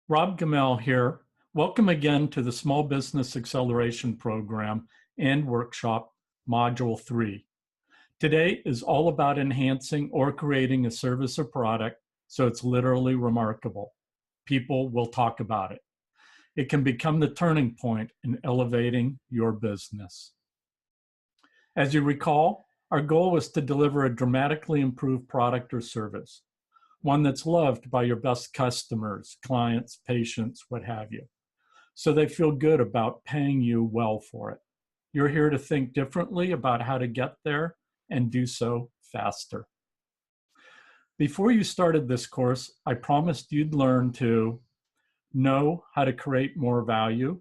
Rob Gamel here. Welcome again to the Small Business Acceleration Program and Workshop Module 3. Today is all about enhancing or creating a service or product so it's literally remarkable. People will talk about it. It can become the turning point in elevating your business. As you recall, our goal was to deliver a dramatically improved product or service, one that's loved by your best customers, clients, patients, what have you, so they feel good about paying you well for it. You're here to think differently about how to get there and do so faster. Before you started this course, I promised you'd learn to know how to create more value,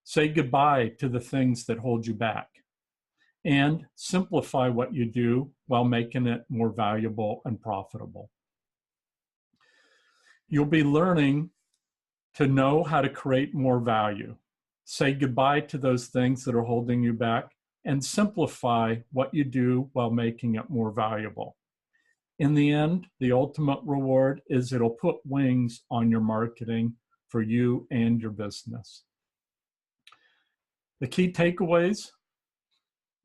say goodbye to the things that hold you back, and simplify what you do while making it more valuable and profitable. You'll be learning to know how to create more value, say goodbye to those things that are holding you back, and simplify what you do while making it more valuable. In the end, the ultimate reward is it'll put wings on your marketing for you and your business. The key takeaways: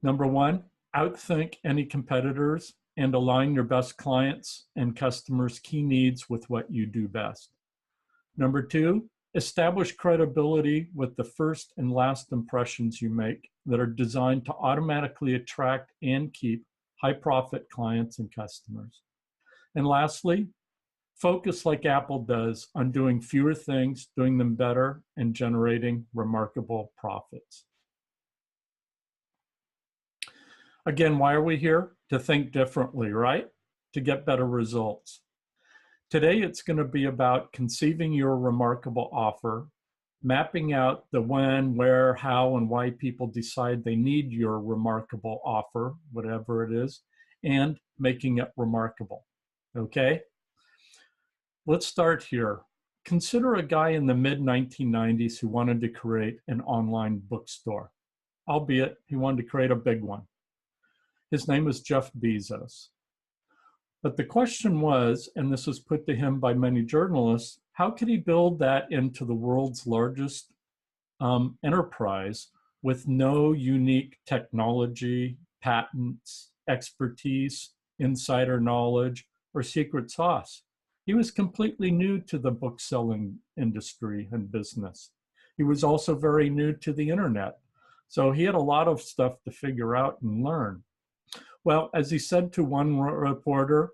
number one, outthink any competitors and align your best clients' and customers' key needs with what you do best. Number two, establish credibility with the first and last impressions you make that are designed to automatically attract and keep high-profit clients and customers. And lastly, focus like Apple does on doing fewer things, doing them better, and generating remarkable profits. Again, why are we here? To think differently, right? To get better results. Today, it's going to be about conceiving your remarkable offer, mapping out the when, where, how, and why people decide they need your remarkable offer, whatever it is, and making it remarkable. Okay? Let's start here. Consider a guy in the mid-1990s who wanted to create an online bookstore, albeit he wanted to create a big one. His name was Jeff Bezos. But the question was, and this was put to him by many journalists, how could he build that into the world's largest enterprise with no unique technology, patents, expertise, insider knowledge, or secret sauce? He was completely new to the book selling industry and business. He was also very new to the internet. So he had a lot of stuff to figure out and learn. Well, as he said to one reporter,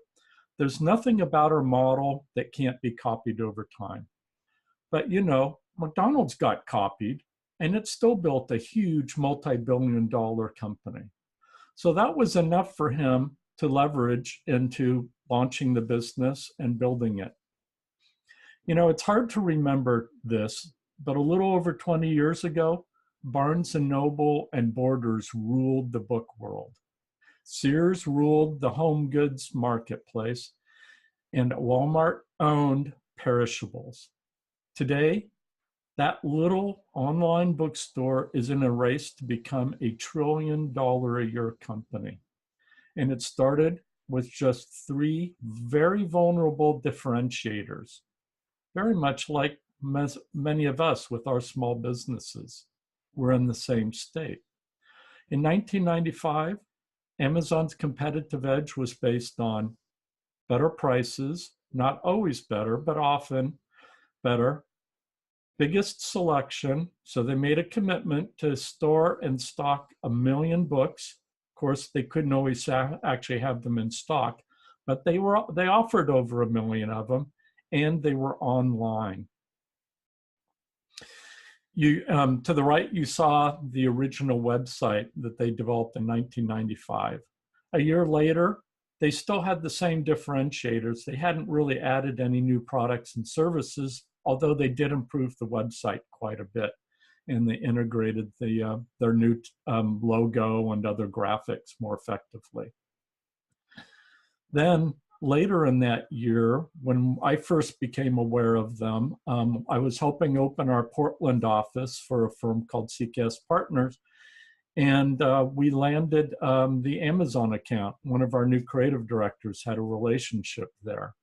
there's nothing about our model that can't be copied over time. But you know, McDonald's got copied and it still built a huge multi-billion-dollar company. So that was enough for him to leverage into launching the business and building it. You know, it's hard to remember this, but a little over 20 years ago, Barnes & Noble and Borders ruled the book world. Sears ruled the home goods marketplace, and Walmart owned perishables. Today, that little online bookstore is in a race to become a $1 trillion a year company. And it started with just 3 very vulnerable differentiators, very much like many of us with our small businesses. We're in the same state. In 1995, Amazon's competitive edge was based on better prices, not always better, but often better, biggest selection. So they made a commitment to store and stock 1 million books. Of course, they couldn't always actually have them in stock, but they offered over 1 million of them, and they were online. To the right, you saw the original website that they developed in 1995. A year later, they still had the same differentiators. They hadn't really added any new products and services, although they did improve the website quite a bit. And they integrated their new logo and other graphics more effectively. Then later in that year, when I first became aware of them, I was helping open our Portland office for a firm called CKS Partners, and we landed the Amazon account. One of our new creative directors had a relationship there.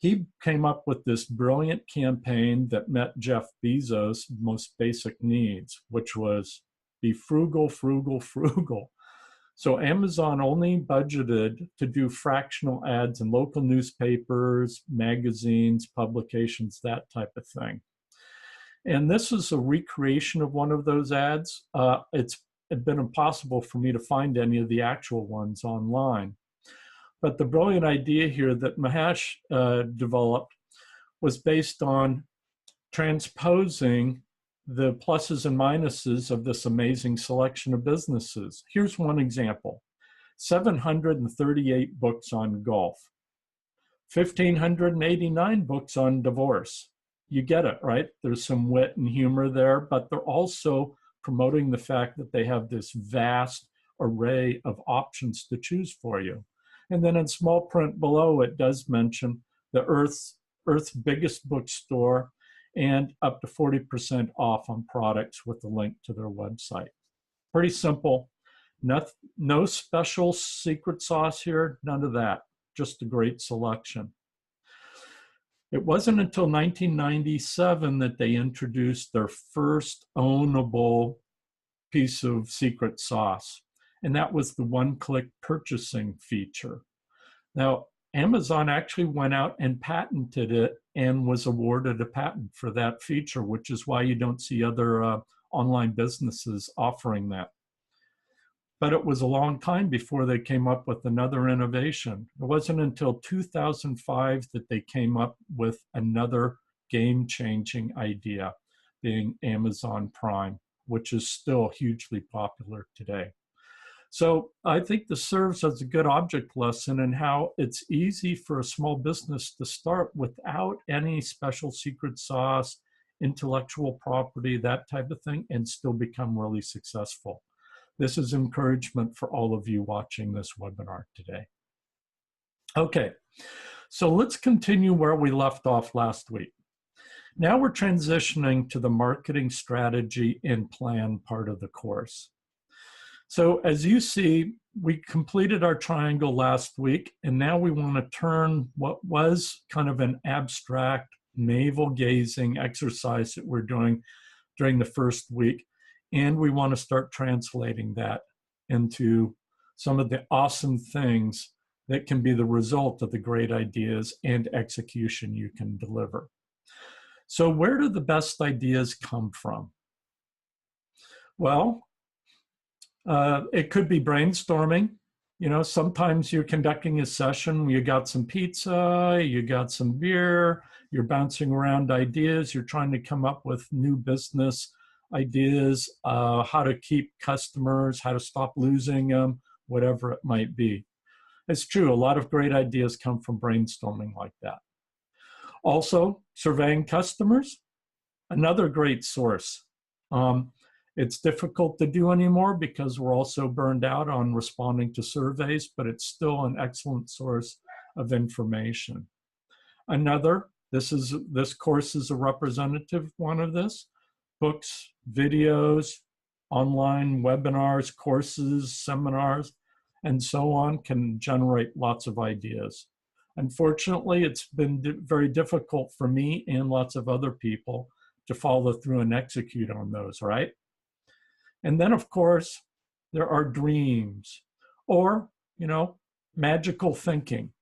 He came up with this brilliant campaign that met Jeff Bezos' most basic needs, which was be frugal, frugal, frugal. So Amazon only budgeted to do fractional ads in local newspapers, magazines, publications, that type of thing. And this is a recreation of one of those ads. It's been impossible for me to find any of the actual ones online. But the brilliant idea here that Mahesh developed was based on transposing the pluses and minuses of this amazing selection of businesses. Here's one example: 738 books on golf, 1,589 books on divorce. You get it, right? There's some wit and humor there, but they're also promoting the fact that they have this vast array of options to choose for you. And then in small print below, it does mention the Earth's biggest bookstore and up to 40% off on products with a link to their website. Pretty simple. No special secret sauce here, none of that. Just a great selection. It wasn't until 1997 that they introduced their first ownable piece of secret sauce, and that was the one-click purchasing feature. Now, Amazon actually went out and patented it and was awarded a patent for that feature, which is why you don't see other online businesses offering that. But it was a long time before they came up with another innovation. It wasn't until 2005 that they came up with another game-changing idea, being Amazon Prime, which is still hugely popular today. So I think this serves as a good object lesson in how it's easy for a small business to start without any special secret sauce, intellectual property, that type of thing, and still become really successful. This is encouragement for all of you watching this webinar today. Okay, so let's continue where we left off last week. Now we're transitioning to the marketing strategy and plan part of the course. So as you see, we completed our triangle last week, and now we want to turn what was kind of an abstract, navel-gazing exercise that we're doing during the first week, and we want to start translating that into some of the awesome things that can be the result of the great ideas and execution you can deliver. So where do the best ideas come from? Well, it could be brainstorming. You know, sometimes you're conducting a session, you got some pizza, you got some beer, you're bouncing around ideas, you're trying to come up with new business ideas, how to keep customers, how to stop losing them, whatever it might be. It's true, a lot of great ideas come from brainstorming like that. Also, surveying customers, another great source. It's difficult to do anymore because we're also burned out on responding to surveys, but it's still an excellent source of information. Another, this course is a representative one of this. Books, videos, online webinars, courses, seminars, and so on can generate lots of ideas. Unfortunately, it's been very difficult for me and lots of other people to follow through and execute on those, right? And then, of course, there are dreams or, you know, magical thinking.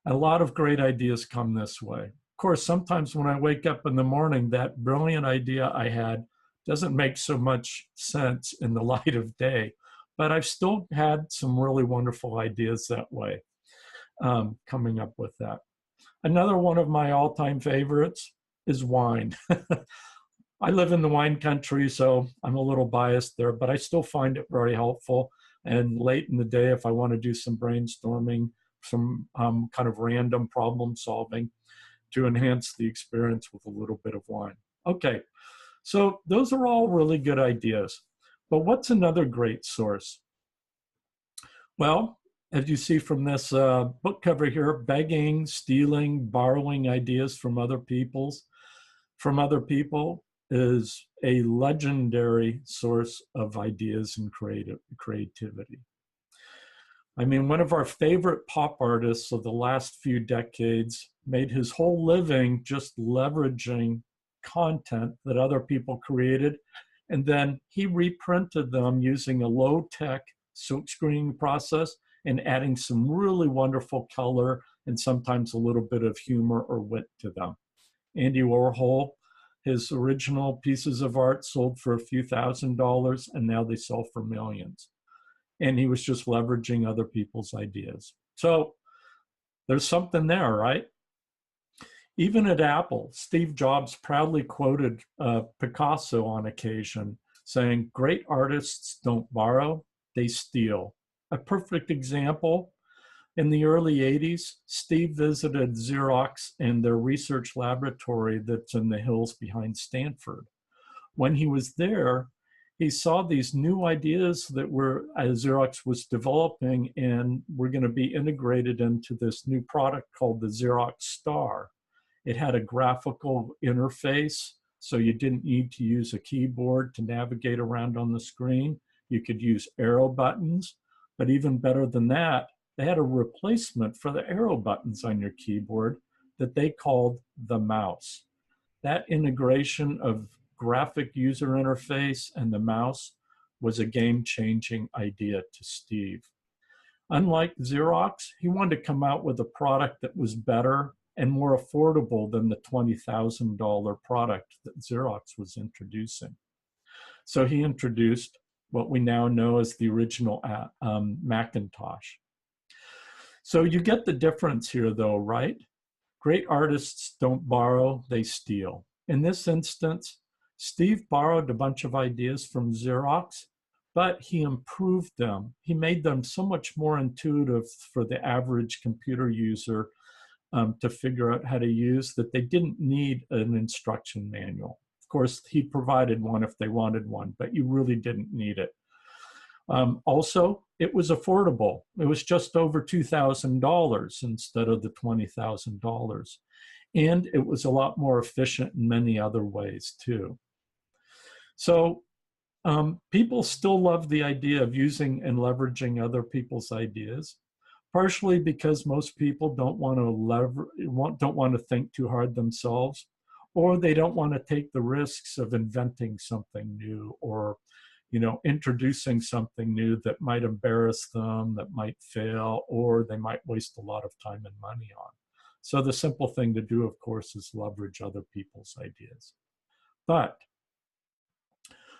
A lot of great ideas come this way. Of course, sometimes when I wake up in the morning, that brilliant idea I had doesn't make so much sense in the light of day, but I've still had some really wonderful ideas that way, coming up with that. Another one of my all-time favorites is wine. I live in the wine country, so I'm a little biased there, but I still find it very helpful. And late in the day, if I want to do some brainstorming, some kind of random problem solving to enhance the experience with a little bit of wine. Okay, so those are all really good ideas. But what's another great source? Well, as you see from this book cover here, begging, stealing, borrowing ideas from other people is a legendary source of ideas and creativity. I mean, one of our favorite pop artists of the last few decades made his whole living just leveraging content that other people created. And then he reprinted them using a low-tech silk screening process and adding some really wonderful color and sometimes a little bit of humor or wit to them. Andy Warhol, his original pieces of art sold for a few $1,000s, and now they sell for millions. And he was just leveraging other people's ideas. So there's something there, right? Even at Apple, Steve Jobs proudly quoted Picasso on occasion, saying, "Great artists don't borrow, they steal." A perfect example, in the early 80s, Steve visited Xerox and their research laboratory that's in the hills behind Stanford. When he was there, he saw these new ideas that Xerox was developing and were going to be integrated into this new product called the Xerox Star. It had a graphical interface, so you didn't need to use a keyboard to navigate around on the screen. You could use arrow buttons, but even better than that, they had a replacement for the arrow buttons on your keyboard that they called the mouse. That integration of graphic user interface and the mouse was a game-changing idea to Steve. Unlike Xerox, he wanted to come out with a product that was better and more affordable than the $20,000 product that Xerox was introducing. So he introduced what we now know as the original Macintosh. So you get the difference here though, right? Great artists don't borrow, they steal. In this instance, Steve borrowed a bunch of ideas from Xerox, but he improved them. He made them so much more intuitive for the average computer user to figure out how to use that they didn't need an instruction manual. Of course, he provided one if they wanted one, but you really didn't need it. Also, it was affordable. It was just over $2,000 instead of the $20,000. And it was a lot more efficient in many other ways too. So people still love the idea of using and leveraging other people's ideas, partially because most people don't want to think too hard themselves, or they don't want to take the risks of inventing something new or introducing something new that might embarrass them, that might fail, or they might waste a lot of time and money on. So the simple thing to do, of course, is leverage other people's ideas. But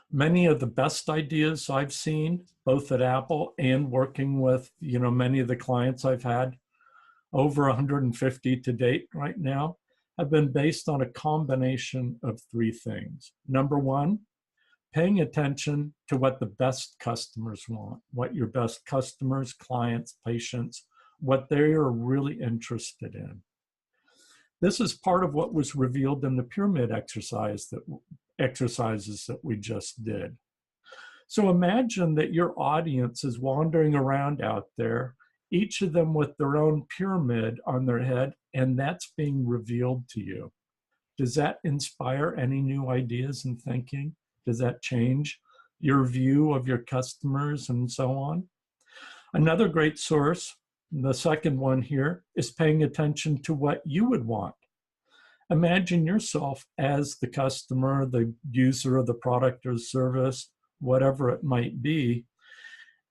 many of the best ideas I've seen, both at Apple and working with, many of the clients I've had, over 150 to date right now, have been based on a combination of three things. Number one, paying attention to what the best customers want, what your best customers, clients, patients, what they are really interested in. This is part of what was revealed in the pyramid exercises that we just did. So imagine that your audience is wandering around out there, each of them with their own pyramid on their head, and that's being revealed to you. Does that inspire any new ideas and thinking? Does that change your view of your customers and so on? Another great source, the second one here, is paying attention to what you would want. Imagine yourself as the customer, the user of the product or service, whatever it might be,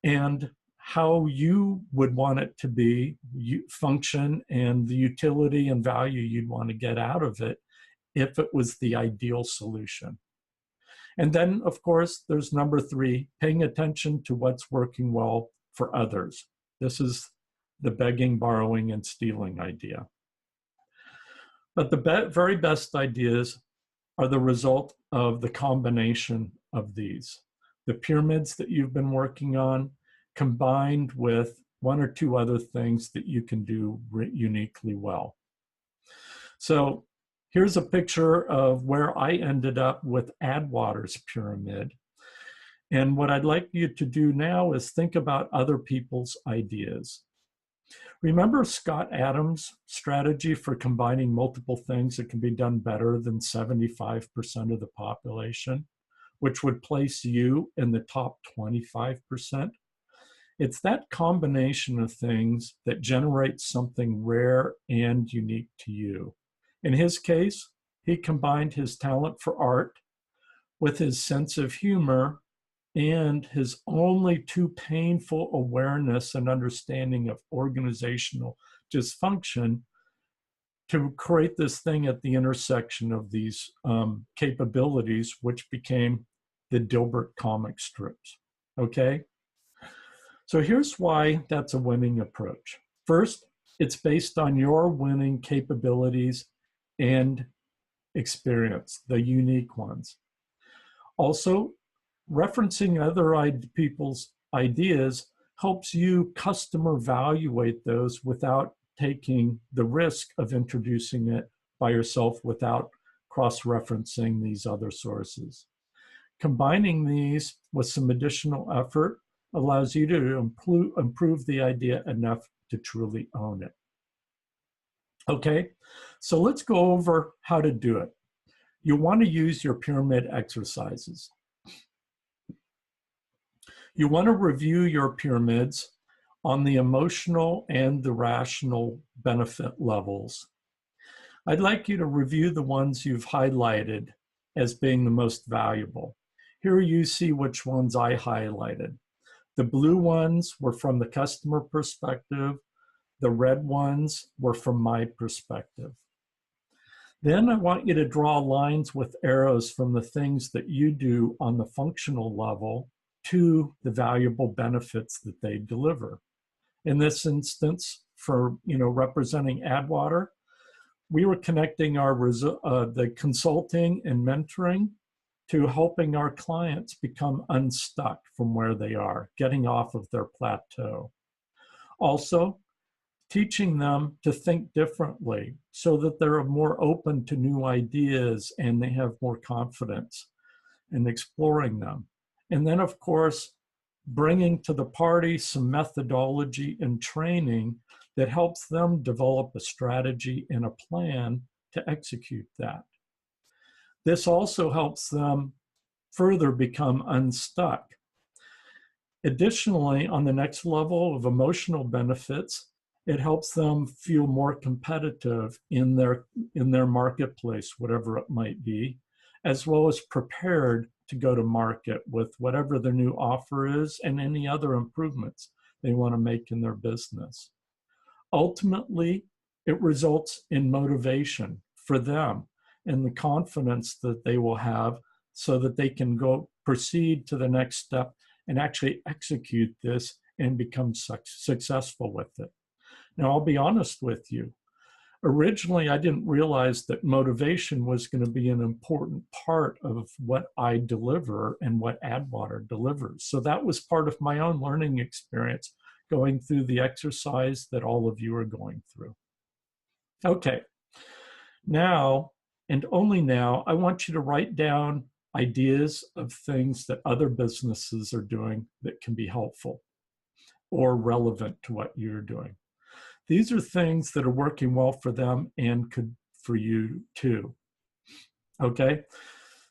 and how you would want it to be, function, and the utility and value you'd want to get out of it if it was the ideal solution. And then, of course, there's number three, paying attention to what's working well for others. This is the begging, borrowing, and stealing idea. But the very best ideas are the result of the combination of these. The pyramids that you've been working on combined with one or two other things that you can do uniquely well. So here's a picture of where I ended up with Adwater's pyramid. And what I'd like you to do now is think about other people's ideas. Remember Scott Adams' strategy for combining multiple things that can be done better than 75% of the population, which would place you in the top 25%? It's that combination of things that generates something rare and unique to you. In his case, he combined his talent for art with his sense of humor and his only too painful awareness and understanding of organizational dysfunction to create this thing at the intersection of these capabilities, which became the Dilbert comic strips. Okay? So here's why that's a winning approach. First, it's based on your winning capabilities and experience, the unique ones. Also, referencing other people's ideas helps you customer evaluate those without taking the risk of introducing it by yourself without cross-referencing these other sources. Combining these with some additional effort allows you to improve the idea enough to truly own it. Okay, so let's go over how to do it. You want to use your pyramid exercises. You want to review your pyramids on the emotional and the rational benefit levels. I'd like you to review the ones you've highlighted as being the most valuable. Here you see which ones I highlighted. The blue ones were from the customer perspective. The red ones were from my perspective. Then I want you to draw lines with arrows from the things that you do on the functional level to the valuable benefits that they deliver. In this instance, for representing Adwater, we were connecting our the consulting and mentoring to helping our clients become unstuck from where they are, getting off of their plateau. Also, teaching them to think differently so that they're more open to new ideas and they have more confidence in exploring them. And then, of course, bringing to the party some methodology and training that helps them develop a strategy and a plan to execute that. This also helps them further become unstuck. Additionally, on the next level of emotional benefits, it helps them feel more competitive in their marketplace, whatever it might be, as well as prepared to go to market with whatever their new offer is and any other improvements they want to make in their business. Ultimately, it results in motivation for them and the confidence that they will have so that they can go proceed to the next step and actually execute this and become successful with it. Now, I'll be honest with you. Originally, I didn't realize that motivation was going to be an important part of what I deliver and what Adwater delivers. So that was part of my own learning experience going through the exercise that all of you are going through. Okay, now, and only now, I want you to write down ideas of things that other businesses are doing that can be helpful or relevant to what you're doing. These are things that are working well for them and could for you too. Okay?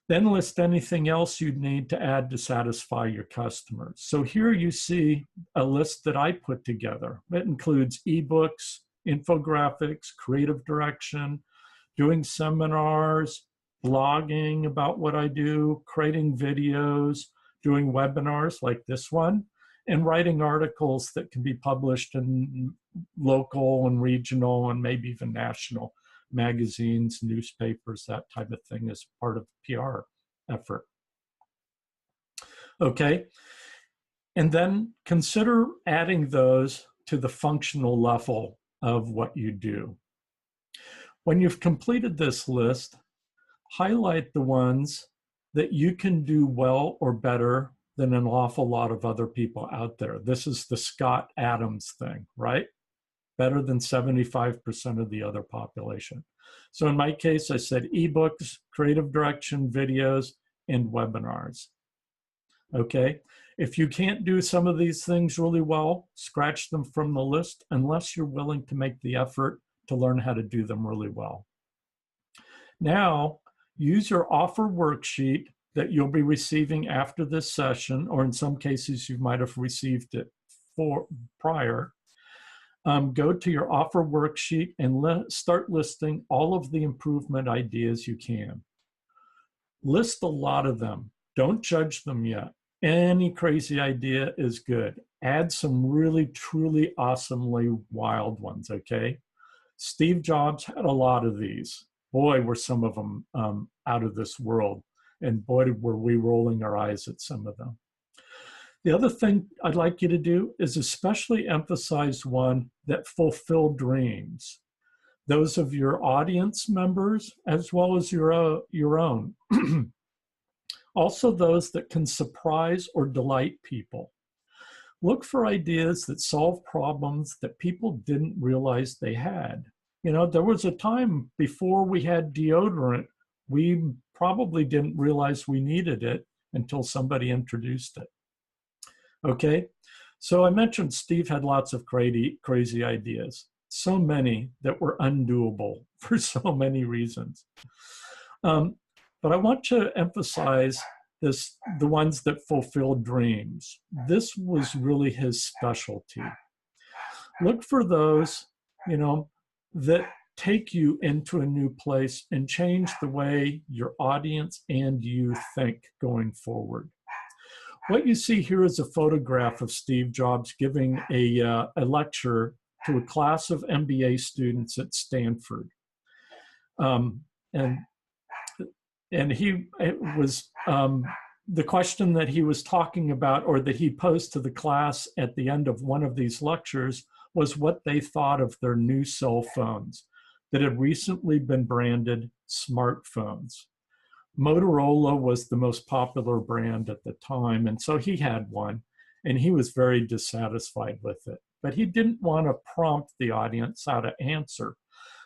Then list anything else you'd need to add to satisfy your customers. So here you see a list that I put together. It includes ebooks, infographics, creative direction, doing seminars, blogging about what I do, creating videos, doing webinars like this one, and writing articles that can be published in local and regional and maybe even national magazines, newspapers, that type of thing as part of the PR effort. Okay, and then consider adding those to the functional level of what you do. When you've completed this list, highlight the ones that you can do well or better than an awful lot of other people out there. This is the Scott Adams thing, right? Better than 75% of the other population. So in my case, I said ebooks, creative direction, videos, and webinars. Okay, if you can't do some of these things really well, scratch them from the list unless you're willing to make the effort to learn how to do them really well. Now, use your offer worksheet that you'll be receiving after this session, or in some cases, you might have received it prior, go to your offer worksheet and start listing all of the improvement ideas you can. List a lot of them. Don't judge them yet. Any crazy idea is good. Add some really, truly awesomely wild ones, okay? Steve Jobs had a lot of these. Boy, were some of them out of this world. And boy, were we rolling our eyes at some of them. The other thing I'd like you to do is especially emphasize one that fulfilled dreams. Those of your audience members, as well as your own. Also those that can surprise or delight people. Look for ideas that solve problems that people didn't realize they had. You know, there was a time before we had deodorant, we probably didn't realize we needed it until somebody introduced it. Okay, so I mentioned Steve had lots of crazy ideas, so many that were undoable for so many reasons. But I want to emphasize the ones that fulfilled dreams. This was really his specialty. Look for those, you know, that take you into a new place and change the way your audience and you think going forward. What you see here is a photograph of Steve Jobs giving a lecture to a class of MBA students at Stanford. And he was, the question that he was talking about, or that he posed to the class at the end of one of these lectures, was what they thought of their new cell phones that had recently been branded smartphones. Motorola was the most popular brand at the time, and so he had one, and he was very dissatisfied with it. But he didn't want to prompt the audience how to answer.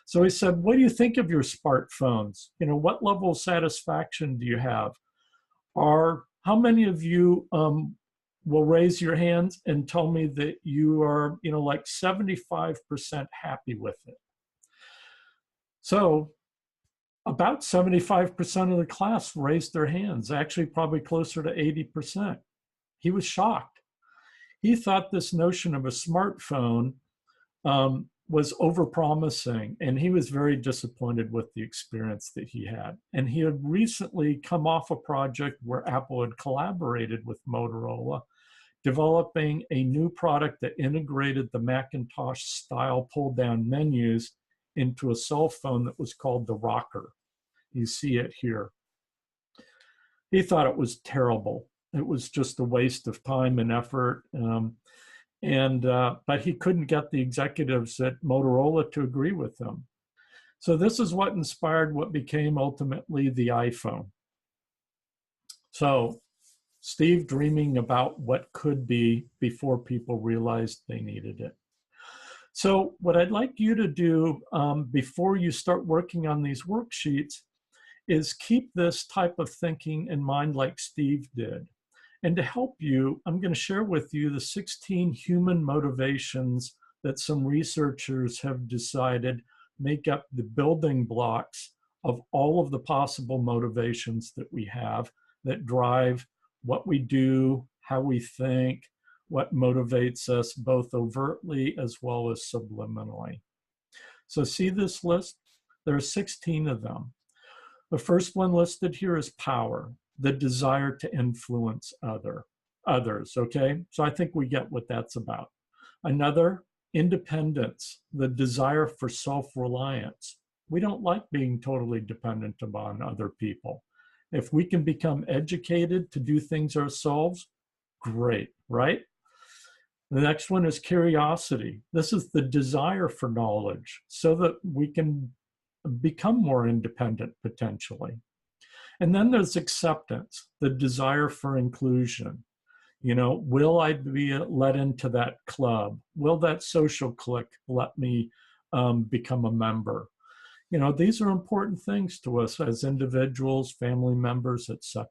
So he said, what do you think of your smartphones? You know, what level of satisfaction do you have? How many of you will raise your hands and tell me that you are, you know, like 75% happy with it? So about 75% of the class raised their hands, actually probably closer to 80%. He was shocked. He thought this notion of a smartphone was overpromising, and he was very disappointed with the experience that he had. And he had recently come off a project where Apple had collaborated with Motorola, developing a new product that integrated the Macintosh style pull-down menus into a cell phone that was called the Rocker. You see it here. He thought it was terrible. It was just a waste of time and effort. But he couldn't get the executives at Motorola to agree with him. So this is what inspired what became ultimately the iPhone. So Steve dreaming about what could be before people realized they needed it. So what I'd like you to do before you start working on these worksheets is keep this type of thinking in mind like Steve did. And to help you, I'm going to share with you the 16 human motivations that some researchers have decided make up the building blocks of all of the possible motivations that we have that drive what we do, how we think, what motivates us both overtly as well as subliminally. So see this list? There are 16 of them. The first one listed here is power, the desire to influence others, okay? So I think we get what that's about. Another, independence, the desire for self-reliance. We don't like being totally dependent upon other people. If we can become educated to do things ourselves, great, right? The next one is curiosity. This is the desire for knowledge so that we can become more independent potentially. And then there's acceptance, the desire for inclusion. You know, will I be let into that club? Will that social clique let me become a member? You know, these are important things to us as individuals, family members, etc.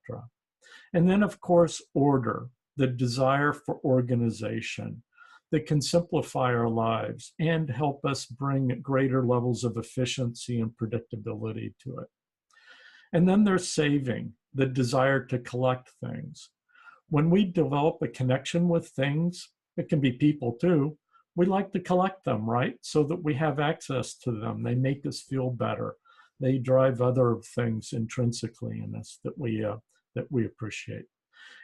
And then, of course, order, the desire for organization that can simplify our lives and help us bring greater levels of efficiency and predictability to it. And then there's saving, the desire to collect things. When we develop a connection with things, it can be people too. We like to collect them, right? So that we have access to them. They make us feel better. They drive other things intrinsically in us that we appreciate.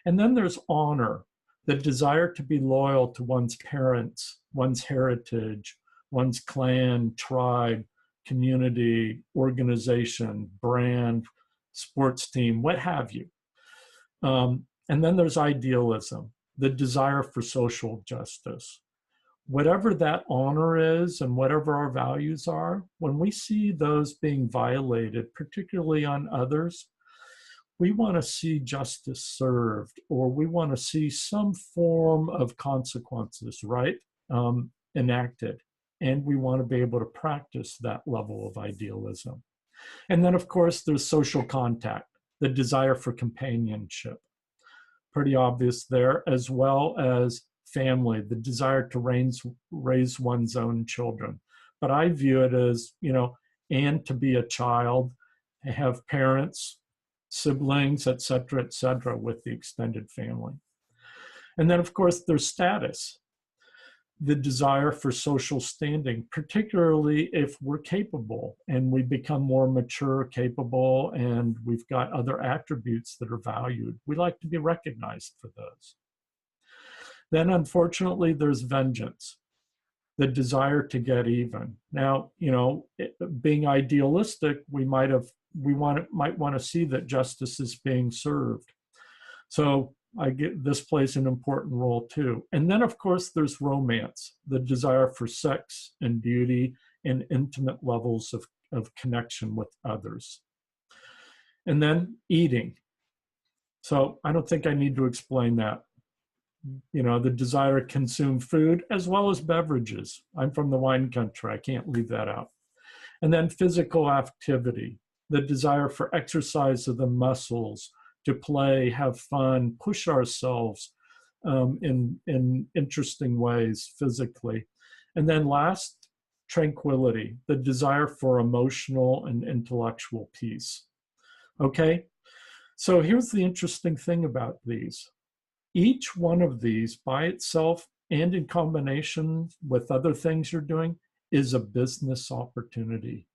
And then there's honor, the desire to be loyal to one's parents, one's heritage, one's clan, tribe, community, organization, brand, sports team, what have you. And then there's idealism, the desire for social justice. Whatever that honor is and whatever our values are, when we see those being violated, particularly on others, we want to see justice served, or we want to see some form of consequences, right, enacted. And we want to be able to practice that level of idealism. And then, of course, there's social contact, the desire for companionship. Pretty obvious there, as well as family, the desire to raise one's own children. But I view it as, and to be a child, have parents, siblings, et cetera, with the extended family. And then, of course, there's status, the desire for social standing, particularly if we're capable and we become more mature, capable, and we've got other attributes that are valued. We like to be recognized for those. Then, unfortunately, there's vengeance, the desire to get even. Now, being idealistic, we might want to see that justice is being served. So this plays an important role too. And then, of course, there's romance, the desire for sex and beauty and intimate levels of connection with others. And then eating. So I don't think I need to explain that. The desire to consume food as well as beverages. I'm from the wine country, I can't leave that out. And then physical activity, the desire for exercise of the muscles, to play, have fun, push ourselves in interesting ways physically. And then last, tranquility, the desire for emotional and intellectual peace. Okay, so here's the interesting thing about these. Each one of these by itself and in combination with other things you're doing is a business opportunity.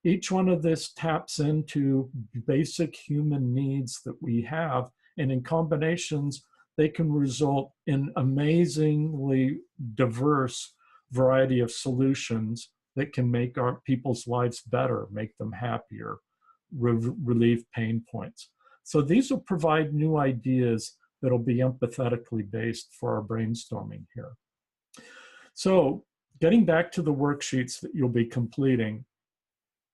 Each one of this taps into basic human needs that we have, and in combinations, they can result in amazingly diverse variety of solutions that can make our people's lives better, make them happier, relieve pain points. So these will provide new ideas that'll be empathetically based for our brainstorming here. So getting back to the worksheets that you'll be completing,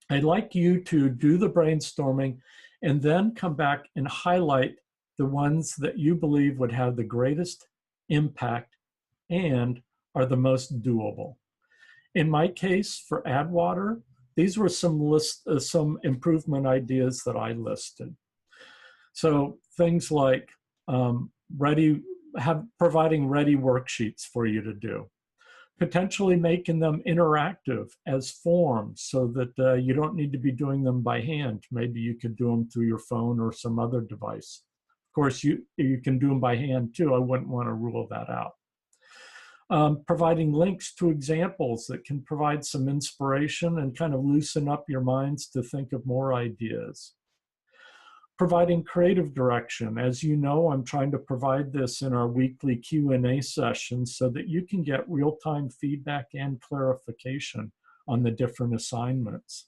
I'd like you to do the brainstorming and then come back and highlight the ones that you believe would have the greatest impact and are the most doable. In my case, for Addwater, these were some improvement ideas that I listed. So things like providing ready worksheets for you to do, potentially making them interactive as forms so that you don't need to be doing them by hand. Maybe you could do them through your phone or some other device. Of course, you can do them by hand too. I wouldn't want to rule that out. Providing links to examples that can provide some inspiration and kind of loosen up your minds to think of more ideas. Providing creative direction. As you know, I'm trying to provide this in our weekly Q&A sessions so that you can get real-time feedback and clarification on the different assignments.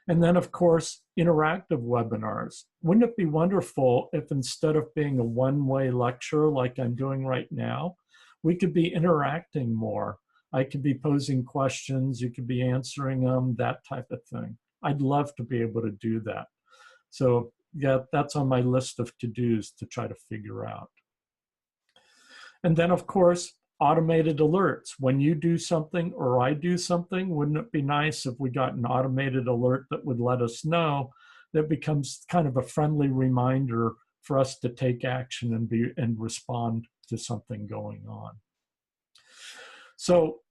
And then, of course, interactive webinars. Wouldn't it be wonderful if instead of being a one-way lecture like I'm doing right now, we could be interacting more? I could be posing questions, you could be answering them, that type of thing. I'd love to be able to do that. So yeah, that's on my list of to-dos to try to figure out. And then, of course, automated alerts. When you do something or I do something, wouldn't it be nice if we got an automated alert that would let us know? That becomes kind of a friendly reminder for us to take action and respond to something going on. So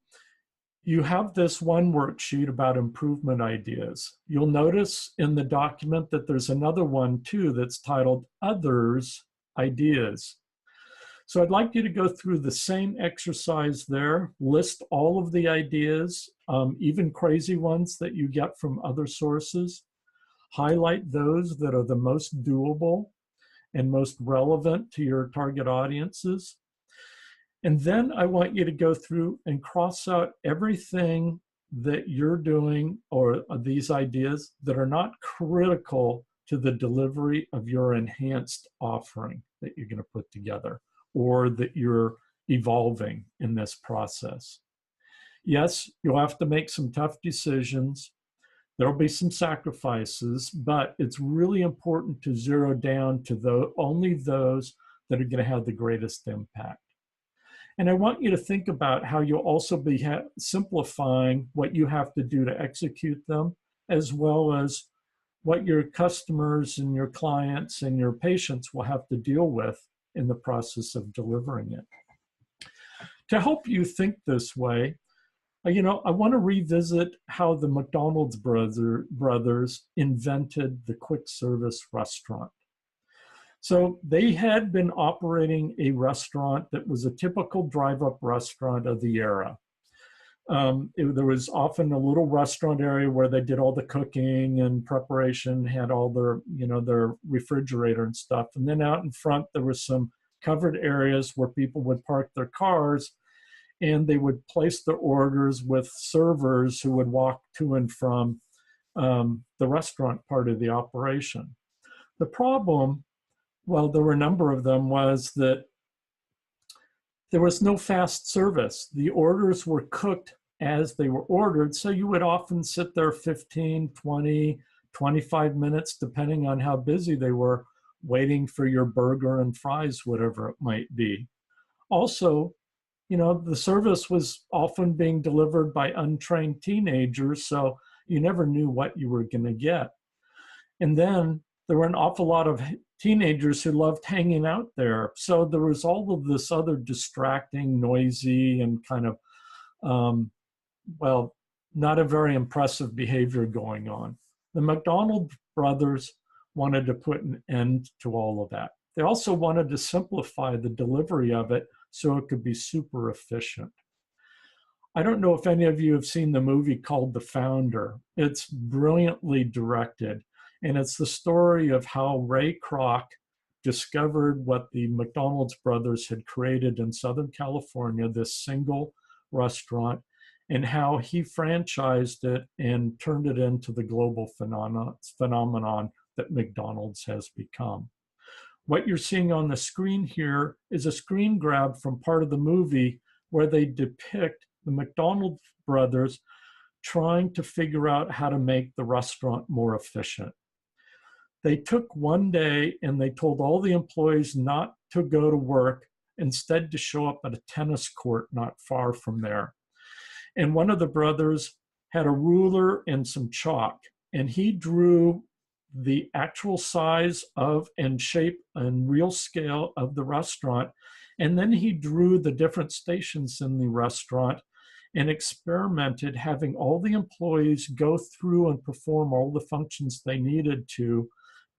you have this one worksheet about improvement ideas. You'll notice in the document that there's another one too that's titled Others Ideas. So I'd like you to go through the same exercise there, list all of the ideas, even crazy ones that you get from other sources, highlight those that are the most doable and most relevant to your target audiences. And then I want you to go through and cross out everything that you're doing or these ideas that are not critical to the delivery of your enhanced offering that you're going to put together or that you're evolving in this process. Yes, you'll have to make some tough decisions. There'll be some sacrifices, but it's really important to zero down to only those that are going to have the greatest impact. And I want you to think about how you'll also be simplifying what you have to do to execute them, as well as what your customers and your clients and your patients will have to deal with in the process of delivering it. To help you think this way, I want to revisit how the McDonald's brothers invented the quick service restaurant. So they had been operating a restaurant that was a typical drive-up restaurant of the era. There was often a little restaurant area where they did all the cooking and preparation, had all their, their refrigerator and stuff. And then out in front, there was some covered areas where people would park their cars, and they would place their orders with servers who would walk to and from the restaurant part of the operation. The problem, well, there were a number of them, was that there was no fast service. The orders were cooked as they were ordered, so you would often sit there 15, 20, 25 minutes, depending on how busy they were, waiting for your burger and fries, whatever it might be. Also, the service was often being delivered by untrained teenagers, so you never knew what you were going to get. And then there were an awful lot of teenagers who loved hanging out there. So there was all of this other distracting, noisy, and kind of, not a very impressive behavior going on. The McDonald brothers wanted to put an end to all of that. They also wanted to simplify the delivery of it so it could be super efficient. I don't know if any of you have seen the movie called The Founder. It's brilliantly directed, and it's the story of how Ray Kroc discovered what the McDonald's brothers had created in Southern California, this single restaurant, and how he franchised it and turned it into the global phenomenon that McDonald's has become. What you're seeing on the screen here is a screen grab from part of the movie where they depict the McDonald's brothers trying to figure out how to make the restaurant more efficient. They took one day and they told all the employees not to go to work, instead to show up at a tennis court not far from there. And one of the brothers had a ruler and some chalk, and he drew the actual size of and shape and real scale of the restaurant. And then he drew the different stations in the restaurant and experimented, having all the employees go through and perform all the functions they needed to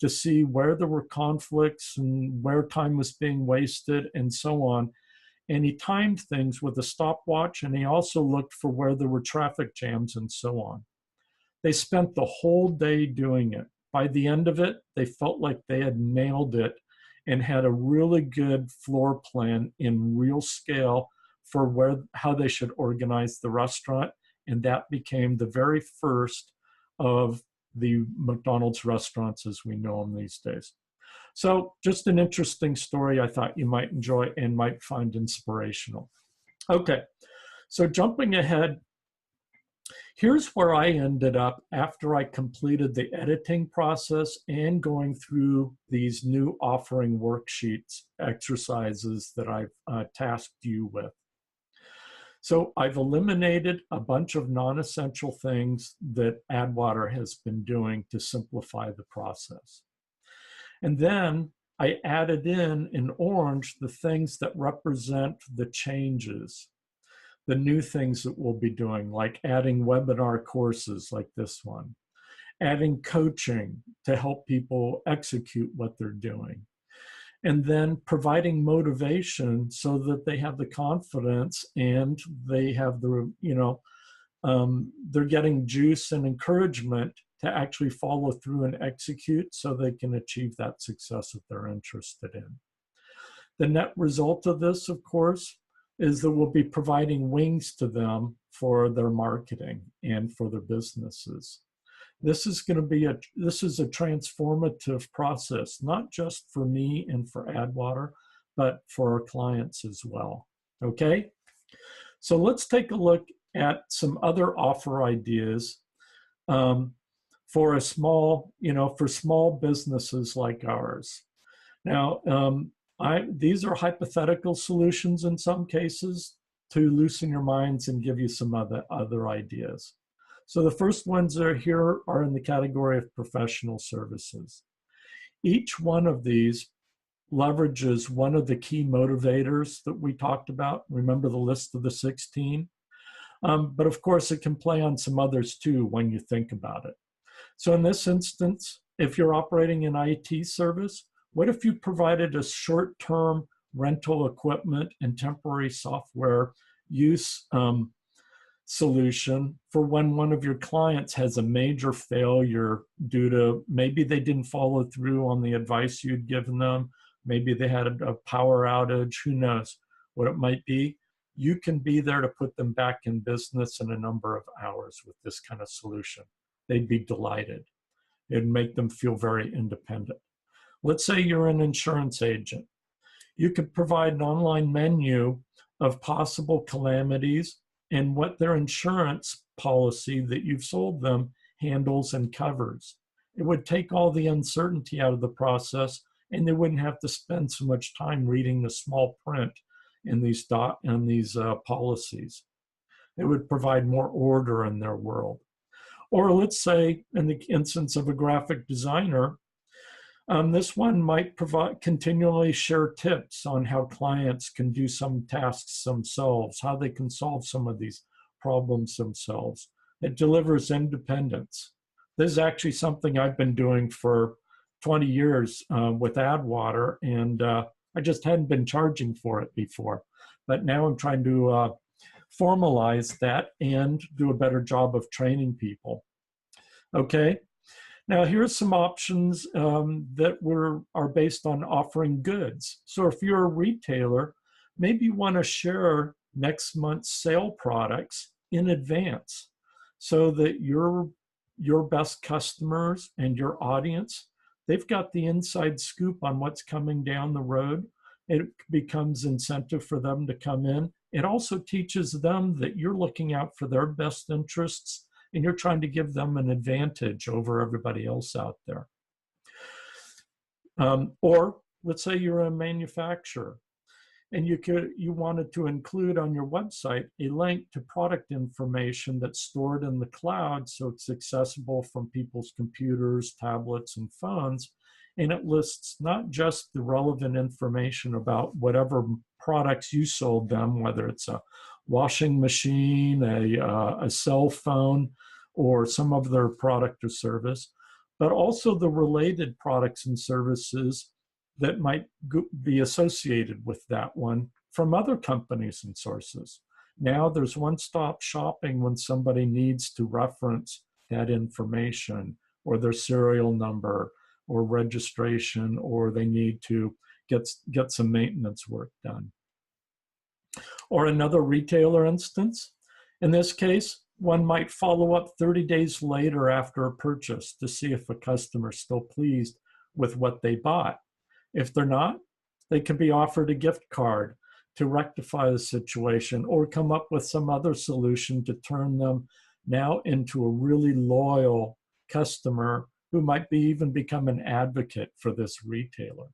see where there were conflicts and where time was being wasted and so on. And he timed things with a stopwatch, and he also looked for where there were traffic jams and so on. They spent the whole day doing it. By the end of it, they felt like they had nailed it and had a really good floor plan in real scale for how they should organize the restaurant. And that became the very first of the McDonald's restaurants as we know them these days. So just an interesting story I thought you might enjoy and might find inspirational. Okay, so jumping ahead, here's where I ended up after I completed the editing process and going through these new offering worksheets, exercises that I've tasked you with. So I've eliminated a bunch of non-essential things that AdWater has been doing to simplify the process. And then I added in orange the things that represent the changes, the new things that we'll be doing, like adding webinar courses like this one, adding coaching to help people execute what they're doing, and then providing motivation so that they have the confidence and they have the, they're getting juice and encouragement to actually follow through and execute so they can achieve that success that they're interested in. The net result of this, of course, is that we'll be providing wings to them for their marketing and for their businesses. This is going to be a transformative process, not just for me and for AdWater, but for our clients as well. Okay, so let's take a look at some other offer ideas for a small, for small businesses like ours. Now, these are hypothetical solutions in some cases to loosen your minds and give you some other ideas. So the first ones are in the category of professional services. Each one of these leverages one of the key motivators that we talked about. Remember the list of the 16? But of course, it can play on some others too when you think about it. So in this instance, if you're operating an IT service, what if you provided a short-term rental equipment and temporary software use solution for when one of your clients has a major failure due to maybe they didn't follow through on the advice you'd given them, maybe they had a power outage, who knows what it might be. You can be there to put them back in business in a number of hours with this kind of solution. They'd be delighted. It'd make them feel very independent. Let's say you're an insurance agent. You could provide an online menu of possible calamities and what their insurance policy that you've sold them handles and covers. It would take all the uncertainty out of the process, and they wouldn't have to spend so much time reading the small print in these policies. It would provide more order in their world. Or let's say, in the instance of a graphic designer, this one might continually share tips on how clients can do some tasks themselves, how they can solve some of these problems themselves. It delivers independence. This is actually something I've been doing for 20 years with AdWater, and I just hadn't been charging for it before. But now I'm trying to formalize that and do a better job of training people. Okay. Now, here's some options that are based on offering goods. So if you're a retailer, maybe you want to share next month's sale products in advance so that your best customers and your audience, they've got the inside scoop on what's coming down the road. It becomes incentive for them to come in. It also teaches them that you're looking out for their best interests and you're trying to give them an advantage over everybody else out there. Or let's say you're a manufacturer and you wanted to include on your website a link to product information that's stored in the cloud so it's accessible from people's computers, tablets, and phones. And it lists not just the relevant information about whatever products you sold them, whether it's a washing machine, a cell phone, or some other product or service, but also the related products and services that might be associated with that one from other companies and sources. Now there's one-stop shopping when somebody needs to reference that information or their serial number or registration, or they need to get some maintenance work done. Or another retailer instance, in this case, one might follow up 30 days later after a purchase to see if a customer is still pleased with what they bought. If they're not, they can be offered a gift card to rectify the situation or come up with some other solution to turn them now into a really loyal customer who might even become an advocate for this retailer.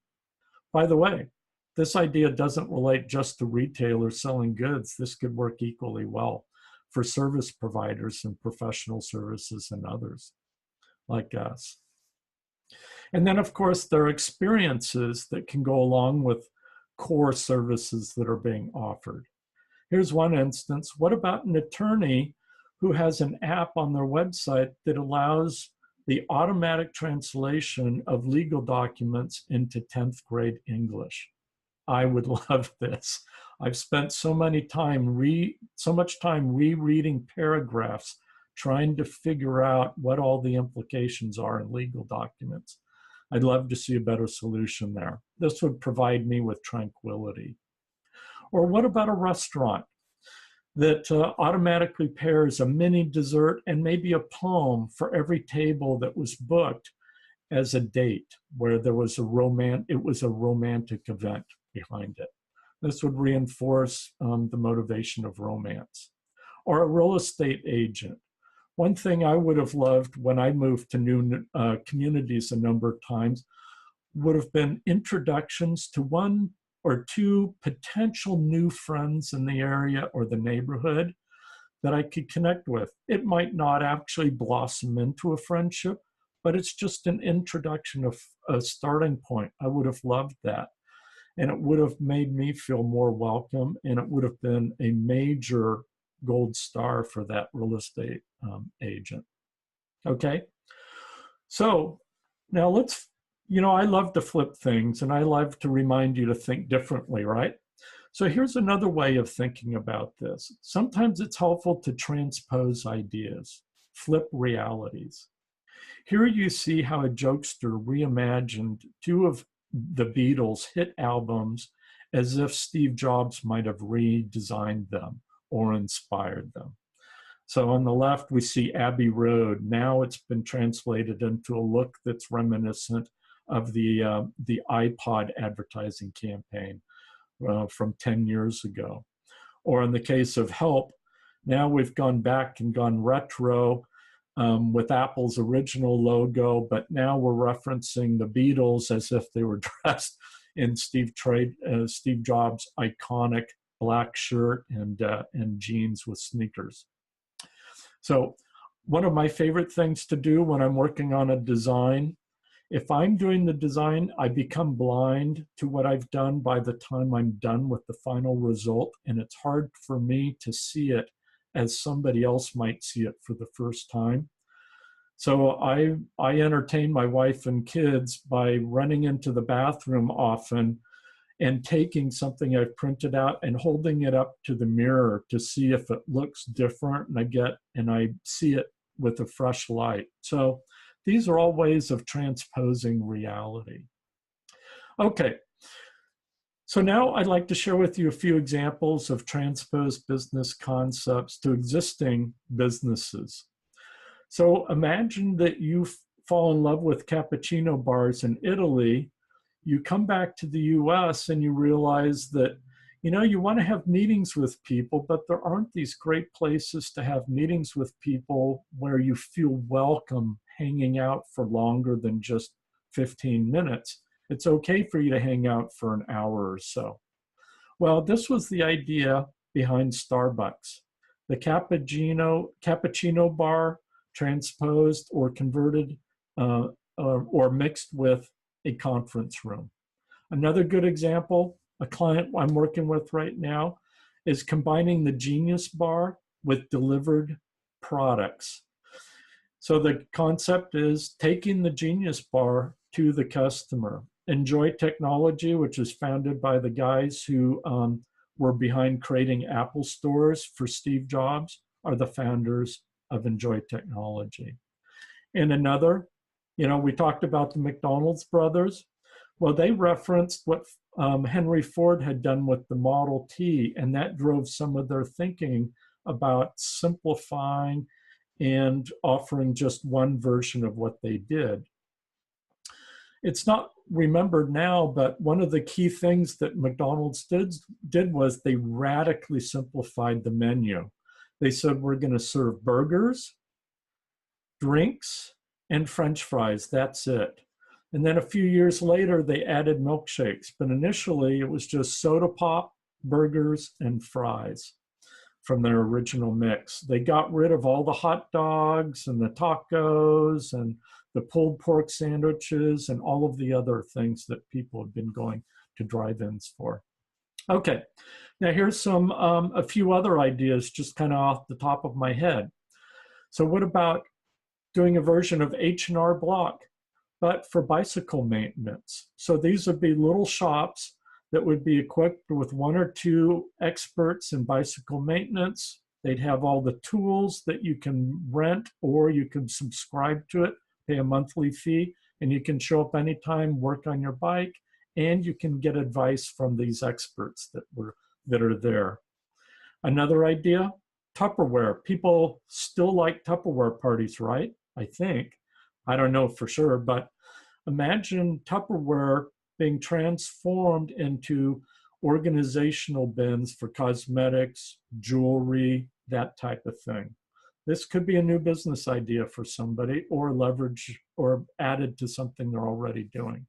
By the way, this idea doesn't relate just to retailers selling goods. This could work equally well for service providers and professional services and others like us. And then, of course, there are experiences that can go along with core services that are being offered. Here's one instance. What about an attorney who has an app on their website that allows the automatic translation of legal documents into 10th grade English. I would love this. I've spent so much time rereading paragraphs, trying to figure out what all the implications are in legal documents. I'd love to see a better solution there. This would provide me with tranquility. Or what about a restaurant that automatically pairs a mini dessert and maybe a poem for every table that was booked as a date where there was it was a romantic event behind it. This would reinforce the motivation of romance. Or a real estate agent. One thing I would have loved when I moved to new communities a number of times would have been introductions to one or two potential new friends in the area or the neighborhood that I could connect with. It might not actually blossom into a friendship, but it's just an introduction of a starting point. I would have loved that. And it would have made me feel more welcome, and it would have been a major gold star for that real estate agent. Okay, so now I love to flip things, and I love to remind you to think differently, right? So here's another way of thinking about this. Sometimes it's helpful to transpose ideas, flip realities. Here you see how a jokester reimagined two of the Beatles' hit albums as if Steve Jobs might have redesigned them or inspired them. So on the left, we see Abbey Road. Now it's been translated into a look that's reminiscent of the iPod advertising campaign from 10 years ago. Or in the case of Help, now we've gone back and gone retro with Apple's original logo, but now we're referencing the Beatles as if they were dressed in Steve Jobs' iconic black shirt and jeans with sneakers. So one of my favorite things to do when I'm working on a design, if I'm doing the design, I become blind to what I've done by the time I'm done with the final result, and it's hard for me to see it as somebody else might see it for the first time. So I entertain my wife and kids by running into the bathroom often and taking something I've printed out and holding it up to the mirror to see if it looks different, and I see it with a fresh light. So these are all ways of transposing reality. Okay, so now I'd like to share with you a few examples of transposed business concepts to existing businesses. So imagine that you fall in love with cappuccino bars in Italy. You come back to the US and you realize that, you want to have meetings with people, but there aren't these great places to have meetings with people where you feel welcome hanging out for longer than just 15 minutes. It's okay for you to hang out for an hour or so. Well, this was the idea behind Starbucks. The cappuccino bar transposed or converted or mixed with a conference room. Another good example, a client I'm working with right now, is combining the Genius Bar with delivered products. So the concept is taking the Genius Bar to the customer. Enjoy Technology, which is founded by the guys who were behind creating Apple stores for Steve Jobs, are the founders of Enjoy Technology. And another, we talked about the McDonald's brothers. Well, they referenced what Henry Ford had done with the Model T, and that drove some of their thinking about simplifying and offering just one version of what they did. It's not remembered now, but one of the key things that McDonald's did was they radically simplified the menu. They said, we're going to serve burgers, drinks, and French fries. That's it. And then a few years later, they added milkshakes. But initially, it was just soda pop, burgers, and fries from their original mix. They got rid of all the hot dogs and the tacos and the pulled pork sandwiches and all of the other things that people have been going to drive-ins for. Okay, now here's a few other ideas just kind of off the top of my head. So what about doing a version of H&R Block, but for bicycle maintenance. So these would be little shops that would be equipped with 1 or 2 experts in bicycle maintenance. They'd have all the tools that you can rent, or you can subscribe to it, pay a monthly fee, and you can show up anytime, work on your bike, and you can get advice from these experts that are there. Another idea, Tupperware. People still like Tupperware parties, right? I think. I don't know for sure, but imagine Tupperware being transformed into organizational bins for cosmetics, jewelry, that type of thing. This could be a new business idea for somebody, or leverage or added to something they're already doing.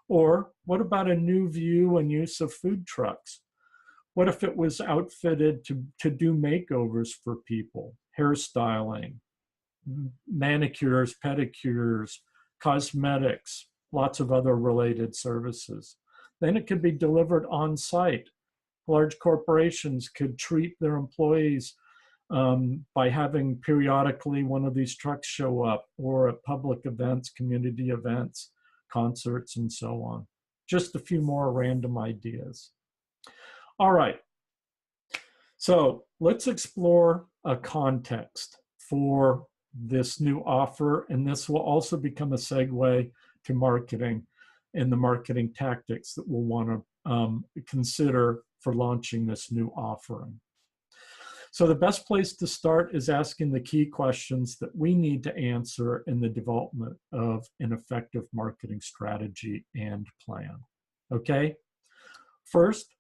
Or what about a new view and use of food trucks? What if it was outfitted to do makeovers for people, hairstyling, manicures, pedicures, cosmetics, lots of other related services? Then it could be delivered on site. Large corporations could treat their employees by having periodically one of these trucks show up, or at public events, community events, concerts, and so on. Just a few more random ideas. All right, so let's explore a context for this new offer, and this will also become a segue to marketing and the marketing tactics that we'll want to consider for launching this new offering. So the best place to start is asking the key questions that we need to answer in the development of an effective marketing strategy and plan. Okay? First,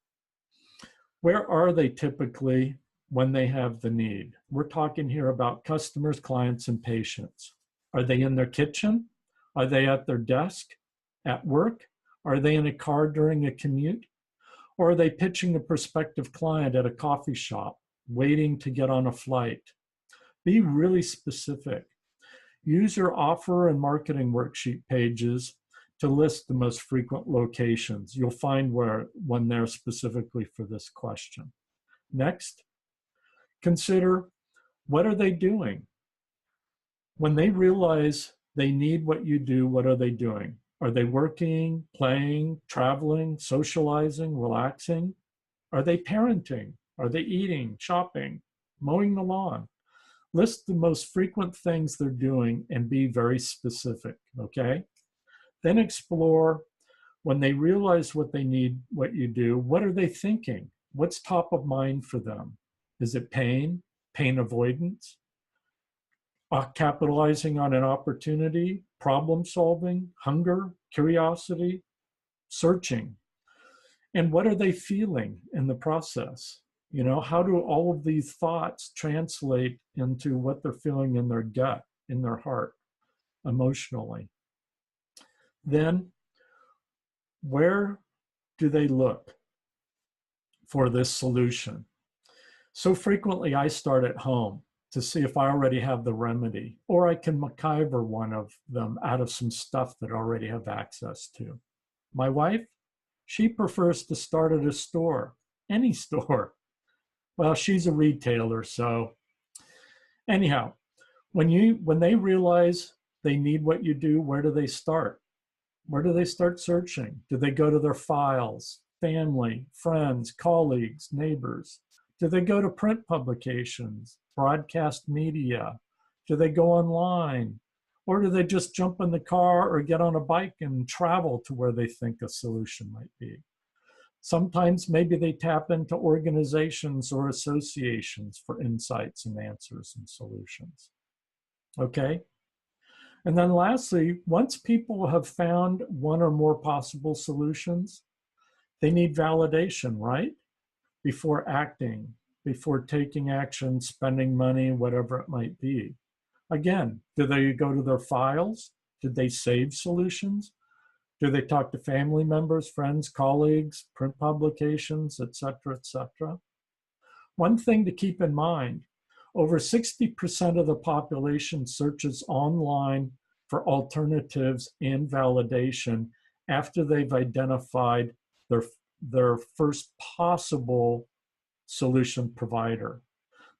where are they typically when they have the need? We're talking here about customers, clients, and patients. Are they in their kitchen? Are they at their desk, at work? Are they in a car during a commute? Or are they pitching a prospective client at a coffee shop, waiting to get on a flight? Be really specific. Use your offer and marketing worksheet pages to list the most frequent locations. You'll find one there specifically for this question. Next, consider, what are they doing? When they realize they need what you do, what are they doing? Are they working, playing, traveling, socializing, relaxing? Are they parenting? Are they eating, shopping, mowing the lawn? List the most frequent things they're doing and be very specific, okay? Then explore, when they realize what they need, what you do, what are they thinking? What's top of mind for them? Is it pain, pain avoidance, capitalizing on an opportunity, problem solving, hunger, curiosity, searching? And what are they feeling in the process? You know, how do all of these thoughts translate into what they're feeling in their gut, in their heart, emotionally? Then, where do they look for this solution? So frequently I start at home to see if I already have the remedy, or I can MacGyver one of them out of some stuff that I already have access to. My wife, she prefers to start at a store, any store. Well, she's a retailer, so anyhow, when they realize they need what you do, where do they start? Where do they start searching? Do they go to their files, family, friends, colleagues, neighbors? Do they go to print publications, broadcast media? Do they go online? Or do they just jump in the car or get on a bike and travel to where they think a solution might be? Sometimes maybe they tap into organizations or associations for insights and answers and solutions. Okay? And then lastly, once people have found one or more possible solutions, they need validation, right? Before acting, before taking action, spending money, whatever it might be. Again, do they go to their files? Did they save solutions? Do they talk to family members, friends, colleagues, print publications, et cetera, et cetera? One thing to keep in mind, over 60% of the population searches online for alternatives and validation after they've identified their first possible solution provider.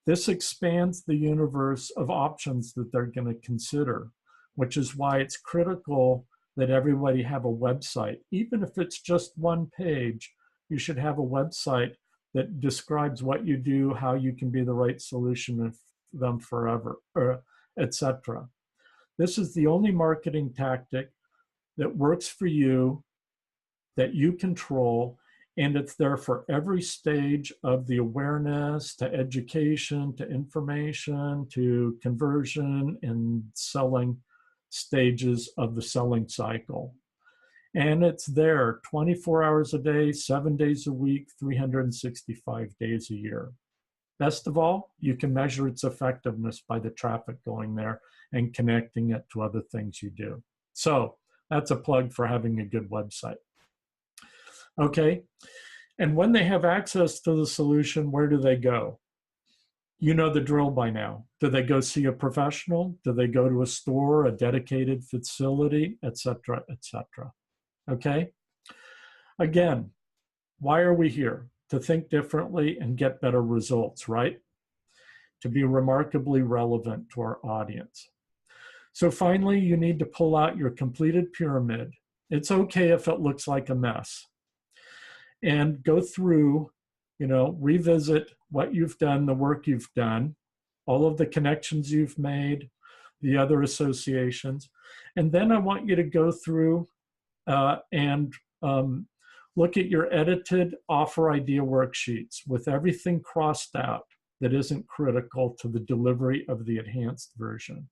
This expands the universe of options that they're going to consider, which is why it's critical that everybody have a website. Even if it's just one page, you should have a website that describes what you do, how you can be the right solution for them forever, etc. This is the only marketing tactic that works for you, that you control, and it's there for every stage of the awareness to education to information to conversion and selling stages of the selling cycle. And it's there 24 hours a day, 7 days a week, 365 days a year. Best of all, you can measure its effectiveness by the traffic going there and connecting it to other things you do. So that's a plug for having a good website. Okay, and when they have access to the solution, where do they go? You know the drill by now. Do they go see a professional? Do they go to a store, a dedicated facility, etc., etc.? Okay? Again, why are we here? To think differently and get better results, right? To be remarkably relevant to our audience. So finally, you need to pull out your completed pyramid. It's okay if it looks like a mess. And go through, revisit what you've done, the work you've done, all of the connections you've made, the other associations. And then I want you to go through and look at your edited offer idea worksheets with everything crossed out that isn't critical to the delivery of the enhanced version.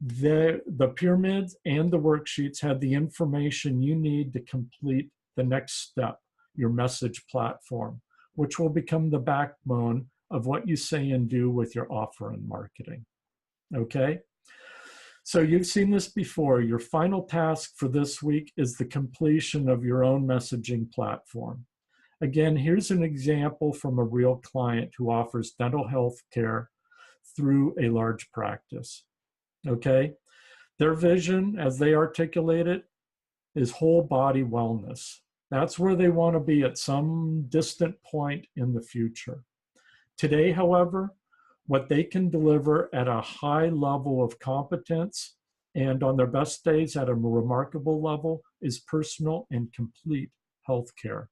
The pyramids and the worksheets have the information you need to complete the next step, your message platform, which will become the backbone of what you say and do with your offer and marketing. Okay? So you've seen this before. Your final task for this week is the completion of your own messaging platform. Again, here's an example from a real client who offers dental health care through a large practice. Okay? Their vision, as they articulate it, is whole body wellness. That's where they want to be at some distant point in the future. Today, however, what they can deliver at a high level of competence and on their best days at a remarkable level is personal and complete health care.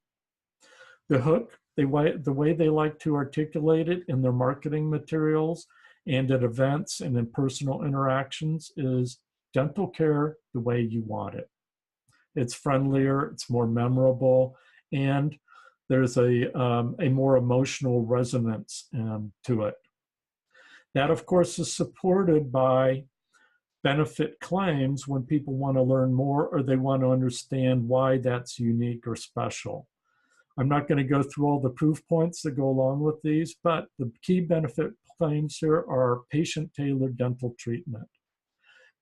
The hook, the way they like to articulate it in their marketing materials and at events and in personal interactions is dental care the way you want it. It's friendlier, it's more memorable, and there's a more emotional resonance to it. That, of course, is supported by benefit claims when people want to learn more or they want to understand why that's unique or special. I'm not going to go through all the proof points that go along with these, but the key benefit claims here are patient-tailored dental treatment,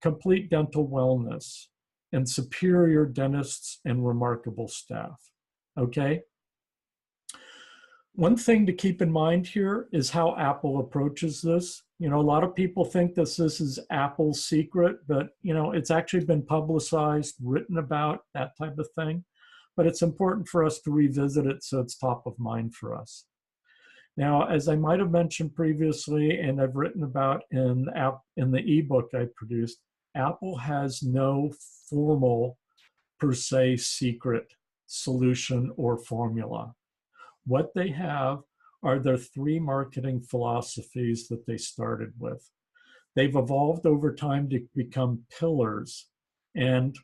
complete dental wellness, and superior dentists and remarkable staff. Okay? One thing to keep in mind here is how Apple approaches this. A lot of people think this is Apple's secret, but it's actually been publicized, written about, that type of thing. But it's important for us to revisit it so it's top of mind for us. Now, as I might have mentioned previously, and I've written about in the ebook I produced, Apple has no formal, per se, secret solution or formula. What they have are their 3 marketing philosophies that they started with. They've evolved over time to become pillars, and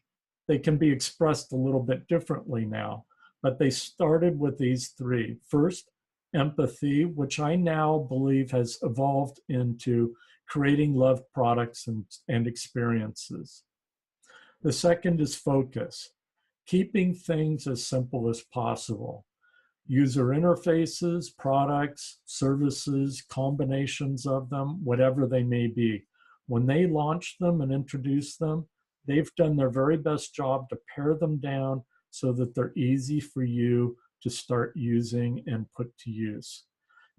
they can be expressed a little bit differently now, but they started with these 3. First, empathy, which I now believe has evolved into creating love products and experiences. The second is focus, keeping things as simple as possible. User interfaces, products, services, combinations of them, whatever they may be. When they launch them and introduce them, they've done their very best job to pare them down so that they're easy for you to start using and put to use.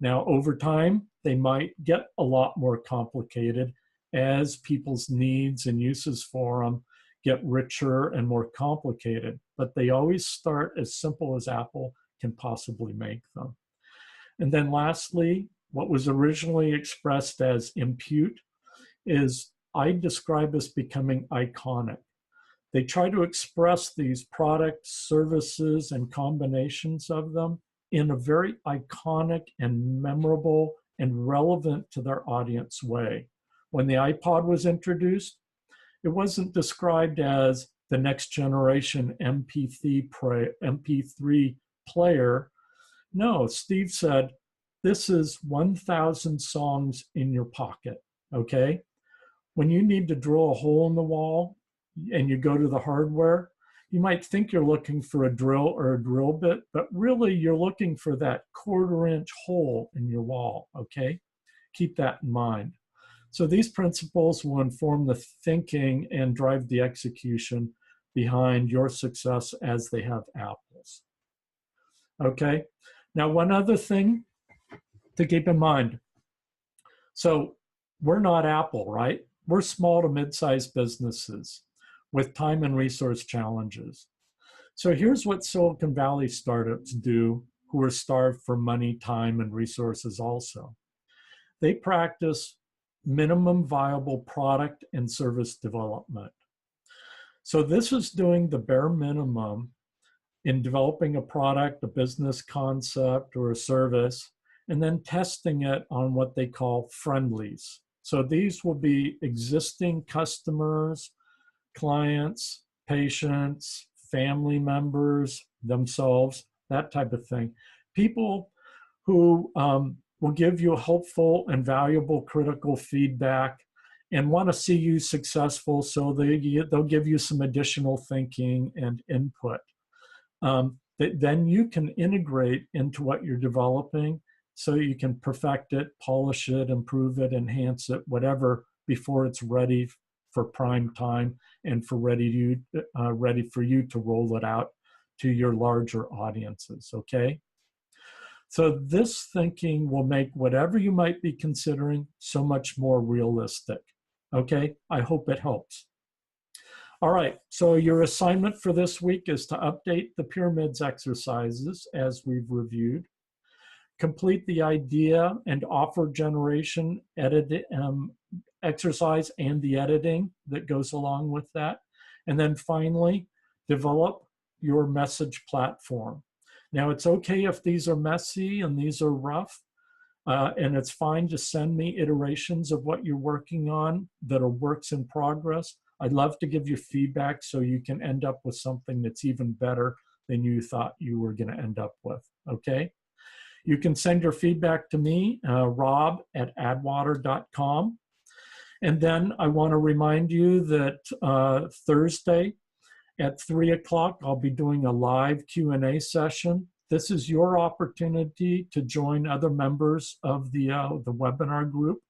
Now, over time, they might get a lot more complicated as people's needs and uses for them get richer and more complicated, but they always start as simple as Apple can possibly make them. And then lastly, what was originally expressed as impute is I describe as becoming iconic. They try to express these products, services, and combinations of them in a very iconic and memorable and relevant to their audience way. When the iPod was introduced, it wasn't described as the next generation MP3 player. No, Steve said, this is 1,000 songs in your pocket, okay? When you need to drill a hole in the wall and you go to the hardware, you might think you're looking for a drill or a drill bit, but really you're looking for that 1/4-inch hole in your wall, okay? Keep that in mind. So these principles will inform the thinking and drive the execution behind your success as they have apples. Okay, now one other thing to keep in mind. So we're not Apple, right? We're small to mid-sized businesses with time and resource challenges. So here's what Silicon Valley startups do who are starved for money, time, and resources also. They practice minimum viable product and service development. So this is doing the bare minimum in developing a product, a business concept, or a service, and then testing it on what they call friendlies. So these will be existing customers, clients, patients, family members themselves, that type of thing. People who will give you helpful and valuable critical feedback and want to see you successful, so they'll give you some additional thinking and input. That then you can integrate into what you're developing so you can perfect it, polish it, improve it, enhance it, whatever, before it's ready for prime time and ready for you to roll it out to your larger audiences, okay? So this thinking will make whatever you might be considering so much more realistic, okay? I hope it helps. All right, so your assignment for this week is to update the pyramids exercises as we've reviewed, complete the idea and offer generation exercise and the editing that goes along with that, and then finally, develop your message platform. Now, it's okay if these are messy and these are rough, and it's fine to send me iterations of what you're working on that are works in progress. I'd love to give you feedback so you can end up with something that's even better than you thought you were going to end up with, okay? You can send your feedback to me, rob@adwater.com. And then I want to remind you that Thursday, at 3 o'clock, I'll be doing a live Q&A session. This is your opportunity to join other members of the webinar group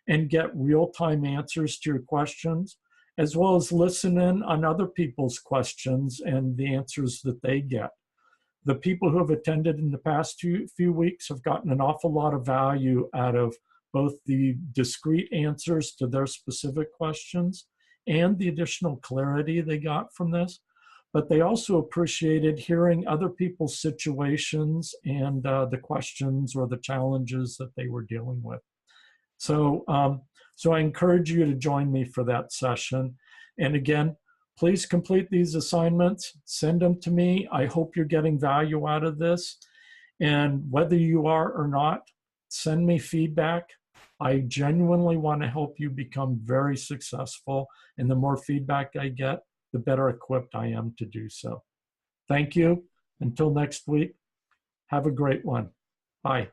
and get real-time answers to your questions, as well as listen in on other people's questions and the answers that they get. The people who have attended in the past few weeks have gotten an awful lot of value out of both the discrete answers to their specific questions and the additional clarity they got from this, but they also appreciated hearing other people's situations and the questions or the challenges that they were dealing with. So, so I encourage you to join me for that session. And again, please complete these assignments, send them to me. I hope you're getting value out of this. And whether you are or not, send me feedback. I genuinely want to help you become very successful. And the more feedback I get, the better equipped I am to do so. Thank you. Until next week, have a great one. Bye.